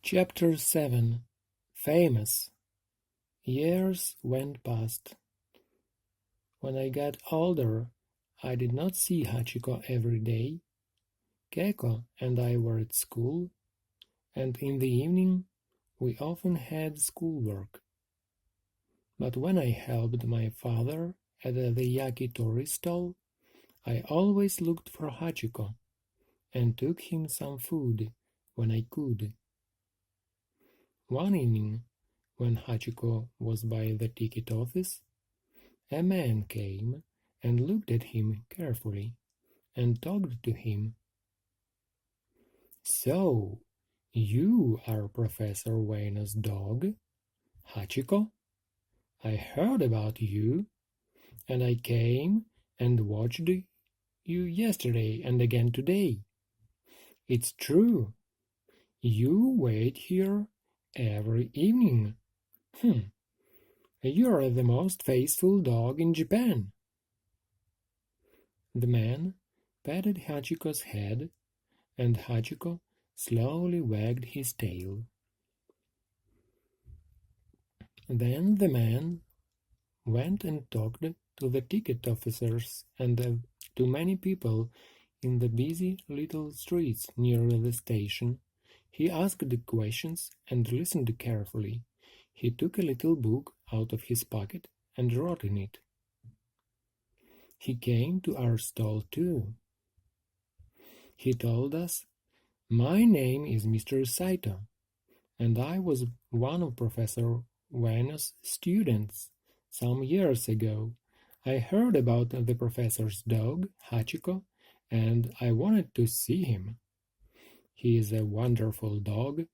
Chapter 7 Famous Years went past. When I got older, I did not see Hachiko every day. Keiko and I were at school, and in the evening we often had schoolwork. But when I helped my father at the yakitori stall, I always looked for Hachiko and took him some food when I could. One evening, when Hachiko was by the ticket office, a man came and looked at him carefully and talked to him. "So, you are Professor Ueno's dog, Hachiko? I heard about you, and I came and watched you yesterday and again today. It's true. You wait here every evening. You're the most faithful dog in Japan." The man patted Hachiko's head, and Hachiko slowly wagged his tail. Then the man went and talked to the ticket officers and to many people in the busy little streets near the station. He asked questions and listened carefully. He took a little book out of his pocket and wrote in it. He came to our stall too. He told us, "My name is Mr. Saito, and I was one of Professor Ueno's students. Some years ago, I heard about the professor's dog, Hachiko, and I wanted to see him. He is a wonderful dog,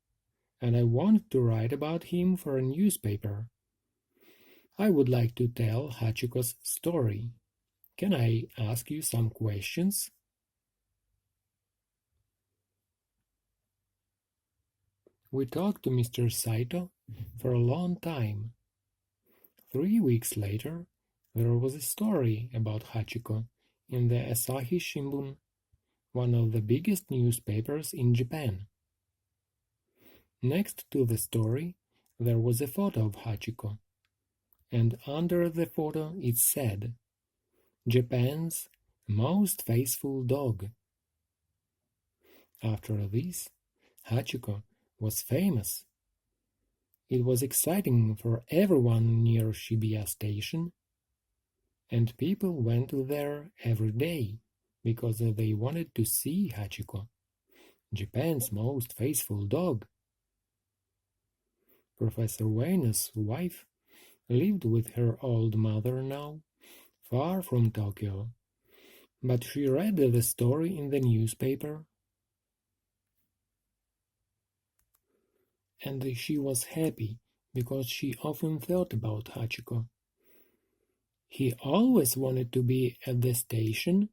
and I want to write about him for a newspaper. I would like to tell Hachiko's story. Can I ask you some questions?" We talked to Mr. Saito for a long time. 3 weeks later, there was a story about Hachiko in the Asahi Shimbun, one of the biggest newspapers in Japan. Next to the story, there was a photo of Hachiko, and under the photo it said, "Japan's most faithful dog." After this, Hachiko was famous. It was exciting for everyone near Shibuya Station, and people went there every day because they wanted to see Hachiko, Japan's most faithful dog. Professor Ueno's wife lived with her old mother now, far from Tokyo, but she read the story in the newspaper, and she was happy because she often thought about Hachiko. "He always wanted to be at the station,"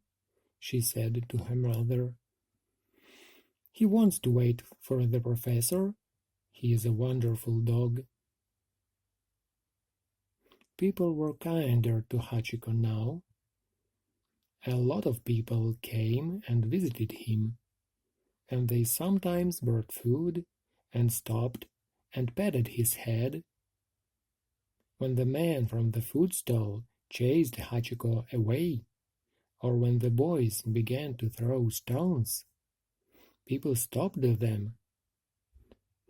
she said to her mother. "He wants to wait for the professor. He is a wonderful dog." People were kinder to Hachiko now. A lot of people came and visited him, and they sometimes brought food and stopped and patted his head. When the man from the food stall chased Hachiko away, or when the boys began to throw stones, people stopped them.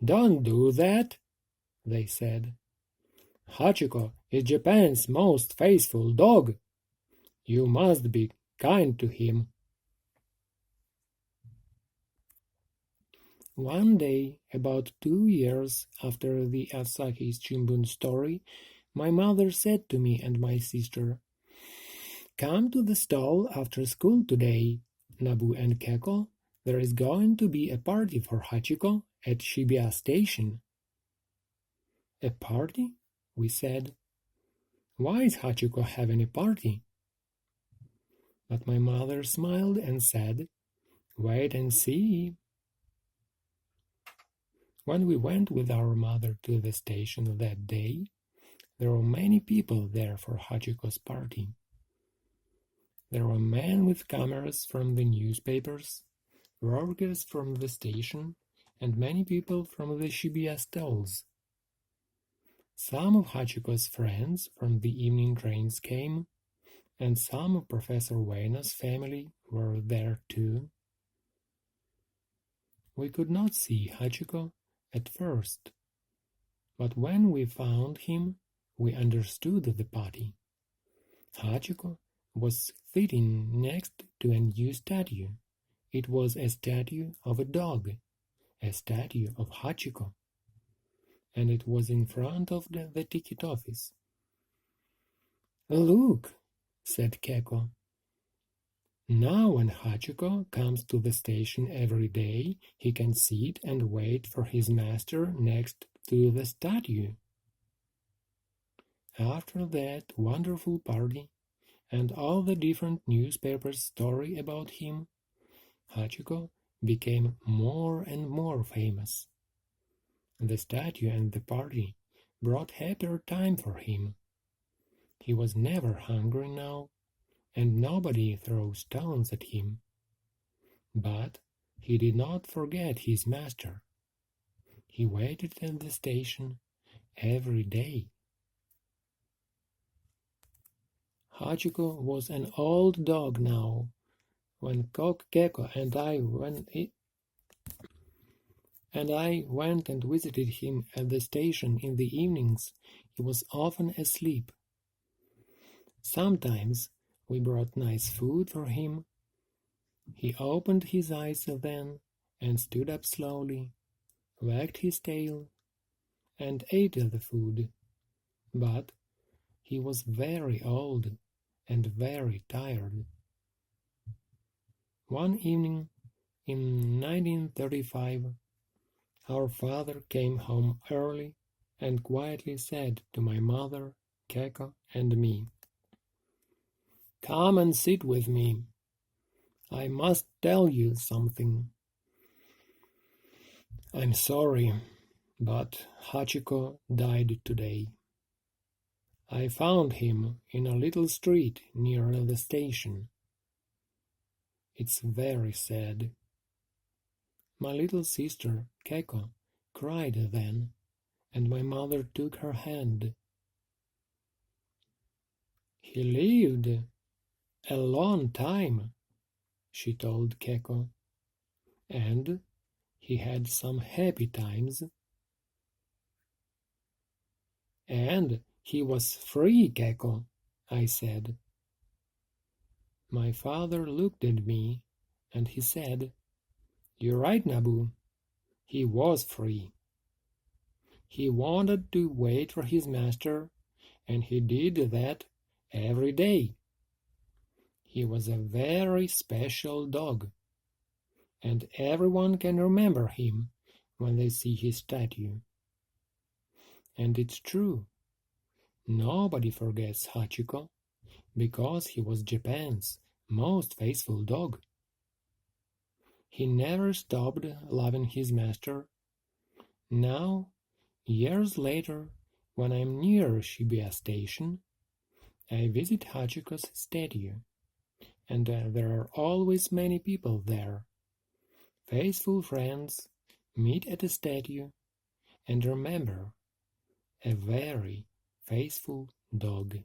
"Don't do that," they said. "Hachiko is Japan's most faithful dog. You must be kind to him." One day, about 2 years after the Asahi Shimbun story, my mother said to me and my sister, "Come to the stall after school today, Nabu and Keiko. There is going to be a party for Hachiko at Shibuya Station." "A party?" we said. "Why is Hachiko having a party?" But my mother smiled and said, "Wait and see." When we went with our mother to the station that day, there were many people there for Hachiko's party. There were men with cameras from the newspapers, workers from the station, and many people from the Shibuya stalls. Some of Hachiko's friends from the evening trains came, and some of Professor Ueno's family were there too. We could not see Hachiko at first, but when we found him, we understood the party. Hachiko was sitting next to a new statue. It was a statue of a dog, a statue of Hachiko, and it was in front of the ticket office. "Look," said Keko. "Now when Hachiko comes to the station every day, he can sit and wait for his master next to the statue." After that wonderful party, and all the different newspapers' story about him, Hachiko became more and more famous. The statue and the party brought happier time for him. He was never hungry now, and nobody threw stones at him. But he did not forget his master. He waited at the station every day. Hachiko was an old dog now. When Keko and I went and visited him at the station in the evenings, he was often asleep. Sometimes we brought nice food for him. He opened his eyes then and stood up slowly, wagged his tail, and ate the food. But he was very old and very tired. One evening in 1935, our father came home early and quietly said to my mother, Keko, and me, "Come and sit with me. I must tell you something. I'm sorry, but Hachiko died today. I found him in a little street near the station. It's very sad." My little sister, Keko, cried then, and my mother took her hand. "He lived a long time," she told Keko, "and he had some happy times. And he was free, Keko," I said. My father looked at me, and he said, "You're right, Nabu. He was free. He wanted to wait for his master, and he did that every day. He was a very special dog, and everyone can remember him when they see his statue. And it's true. Nobody forgets Hachiko, because he was Japan's most faithful dog. He never stopped loving his master. Now, years later, when I'm near Shibuya Station, I visit Hachiko's statue, and there are always many people there. Faithful friends meet at the statue and remember a very faithful dog."